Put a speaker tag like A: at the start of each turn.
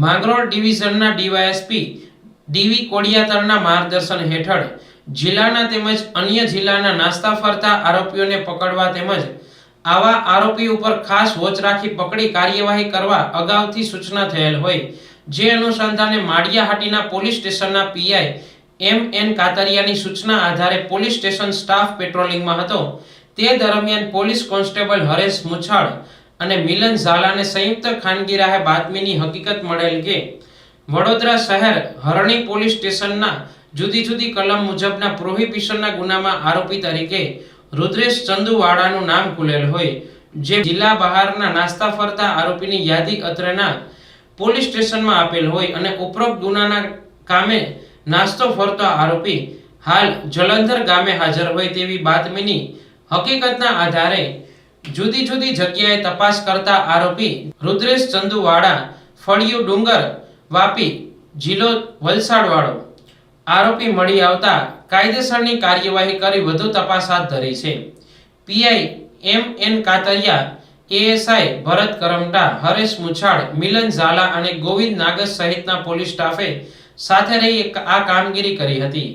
A: Mangrol ડિવિઝનના DYSP ડીવી કોડિયાતરના માર્ગદર્શન હેઠળ જિલ્લાના તેમજ અન્ય જિલ્લાના નાસ્તા ફરતા આરોપીઓને પકડવા તેમજ આવા આરોપી ઉપર ખાસ વોચ રાખી પકડી કાર્યવાહી કરવા અગાઉથી સૂચના થયેલ હોય, જે અનુસંધાને માળિયાહાટીના પોલીસ સ્ટેશનના પીઆઈ એમ.એન. કાતરિયાની સૂચના આધારે પોલીસ સ્ટેશન સ્ટાફ પેટ્રોલિંગમાં હતો. તે દરમિયાન પોલીસ કોન્સ્ટેબલ હરેશ મુછાળ અને મિલન ઝાલાને સંયુક્ત ખાનગી રાહે બાતમીની હકીકત મળેલ કે વડોદરા શહેર હરણી પોલીસ સ્ટેશનના જુદી જુદી કલમ મુજબના પ્રોહિબિશનના ગુનામાં આરોપી તરીકે રુદ્રેશ ચંદુવાડાનું નામ ખુલેલ હોય, જે જિલ્લા બહારના નાસ્તા ફરતા આરોપીની યાદી અત્રેના પોલીસ સ્ટેશનમાં આપેલ હોય અને ઉપરોક્ત ગુનાના કામે નાસ્તો ફરતો આરોપી હાલ જલંધર ગામે હાજર હોય તેવી બાતમીની હકીકતના આધારે જુદી જુદી જગ્યાએ તપાસ કરતા આરોપી રુદ્રેશ ચંદુવાડા ફળિયું ડુંગર વાપી જિલ્લો વલસાડ વાળો આરોપી મળી આવતા કાયદેસરની કાર્યવાહી કરી વધુ તપાસ હાથ ધરી છે. પીઆઈ એમ.એન. કાતરિયા, એએસઆઈ ભરત કરમટા, હરેશ મુછાળ, મિલન ઝાલા અને ગોવિંદ નાગસ સહિતના પોલીસ સ્ટાફે સાથે રહી આ કામગીરી કરી હતી.